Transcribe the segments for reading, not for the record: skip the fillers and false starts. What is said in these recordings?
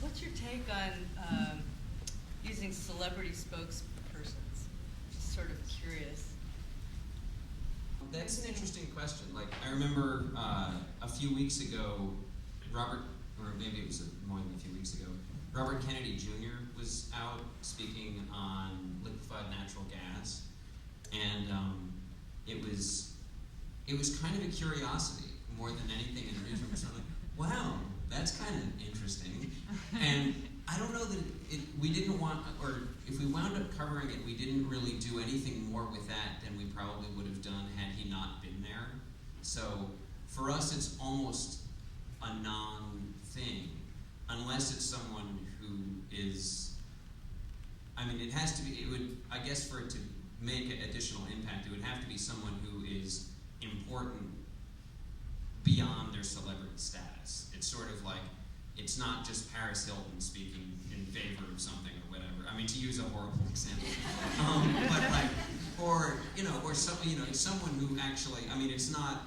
what's your take on using celebrity spokespersons? Just sort of curious. That's an interesting question. Like, I remember a few weeks ago, or maybe it was more than a few weeks ago, Robert Kennedy Jr. was out speaking on liquefied natural gas, and it was kind of a curiosity more than anything in the newsroom. So I'm like, wow, that's kind of interesting. And I don't know that we didn't want, or if we wound up covering it, we didn't really do anything more with that than we probably would have done had he not been there. So for us, it's almost a non-thing, unless it's someone who is, I mean, it has to be, it would, I guess for it to make an additional impact, it would have to be someone who is important beyond their celebrity status. It's sort of like, it's not just Paris Hilton speaking in favor of something or whatever. I mean, to use a horrible example, but like, or someone who actually, I mean, it's not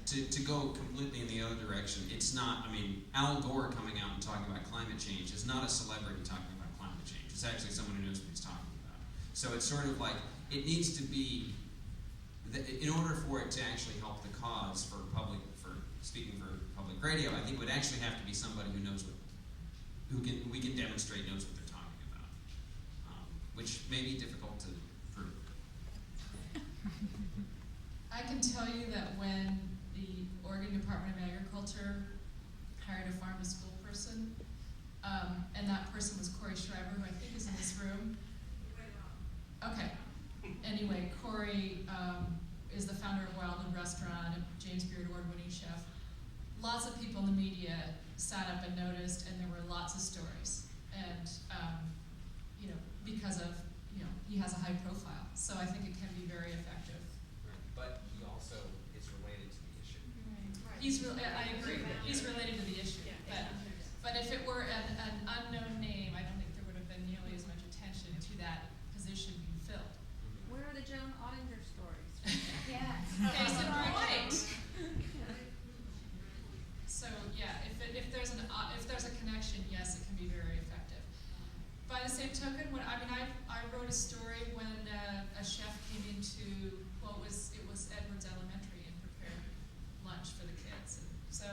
to go completely in the other direction. It's not. I mean, Al Gore coming out and talking about climate change is not a celebrity talking about climate change. It's actually someone who knows what he's talking about. So it's sort of like it needs to be, in order for it to actually help the cause for speaking for public radio, I think it would actually have to be somebody who knows we can demonstrate knows what they're talking about, which may be difficult to prove. I can tell you that when the Oregon Department of Agriculture hired a farm-to-school person, and that person was Corey Schreiber, who I think is in this room. Okay. Anyway, Corey is the founder of Wildwood Restaurant, a James Beard Award-winning chef. Lots of people in the media sat up and noticed, and there were lots of stories. And because of he has a high profile, so I think it can be very effective. Right. But he also is related to the issue. Right. I agree. He's related to the issue. Yeah. But if it were an unknown name, I don't think there would have been nearly as much attention to that position being filled. Where are the Joan Ottinger stories? Yes. Case in point. So yeah, if there's a connection, yes, it can be very effective. By the same token, I wrote a story when a chef came into it was Edwards Elementary and prepared lunch for the kids. And so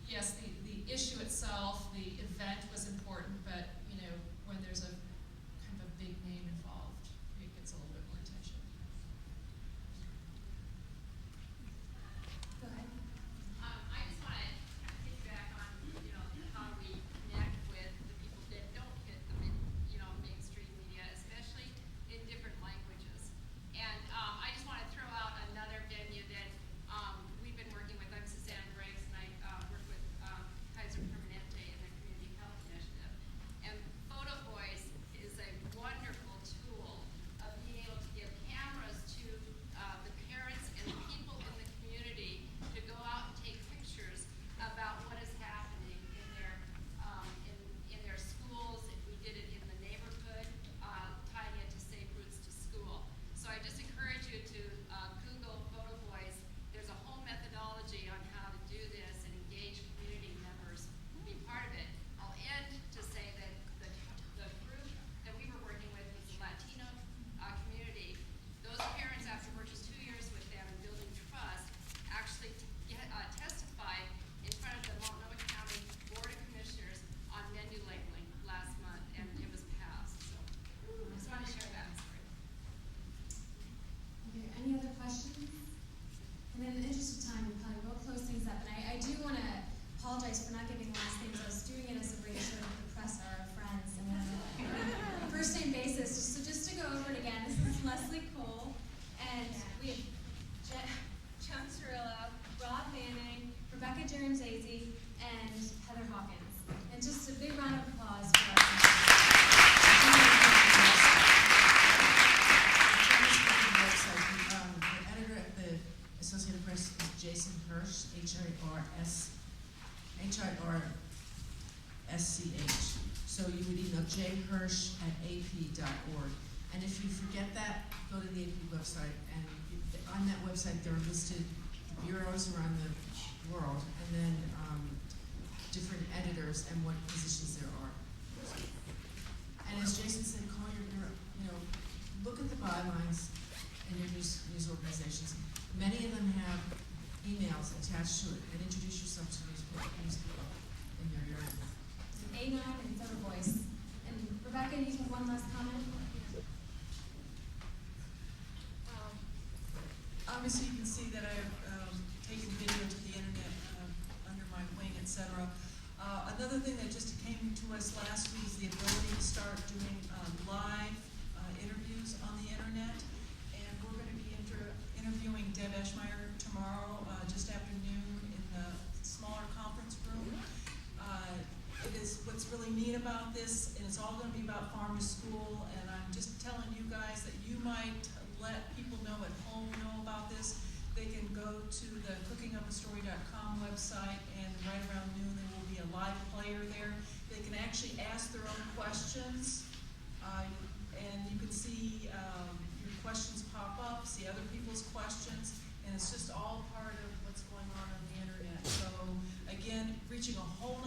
yes, the issue itself, the event was important, but when there's a kind of a big name involved, it gets a little bit more attention. Go ahead. I just want to kind of piggyback on, how we connect with the people that don't hit the mainstream media, especially in different languages. And I just want to throw out another venue that we've been working with. I'm Suzanne Briggs, and I work with Kaiser Permanente in the Community Health Initiative. And Photo Voice is a wonderful tool of being able to give cameras to the parents and the people in the community to go out and take pictures about what is happening in their schools. If we did it in the neighborhood, tying it to Safe Routes to School. So I just encourage you to Google Photo Voice. There's a whole methodology on how to do this and engage community members, be part of it. I'll end to say that the group that we were working with was the Latino community. Those parents, after working 2 years with them and building trust, actually testified in front of the Multnomah County Board of Commissioners on menu labeling last month, and it was passed. So I just want to share that story. Okay, any other questions? And in the interest of time, we probably will close things up. And I do want to apologize for not giving last names. I was doing it as a way to sort of impress our friends and on a first name basis. So just to go over it again, this is Leslie Cole, and we have John Cirillo, Rob Manning, Rebecca Gerendasy, and Heather Hawkins. And just a big round of applause for our The editor at the Associated Press is Jason Hirsch, Hirsch. So you would email jhirsch@ap.org. And if you forget that, go to the AP website, and on that website there are listed the bureaus around the world, and then different editors and what positions there are. And as Jason said, call look at the bylines in your news organizations. Many of them have emails attached to it, and introduce yourself to news people in your area. A9 and Photo Voice. And Rebecca, you have one last comment? Obviously, you can see that I've taken video to the internet under my wing, etc. Another thing that just came to us last week is the ability to start doing live interviews on the internet. And we're going to be interviewing Debra Eschmeyer tomorrow, just after noon, in the smaller conference room. It is what's really neat about this, and it's all going to be about farm to school. And I'm just telling you guys that you might let people know at home know about this. They can go to the cookingupastory.com website, and right around noon there will be a live player there. They can actually ask their own questions, and you can see your questions pop up, see other people's questions, and it's just all part of what's going on the internet. So again, reaching a whole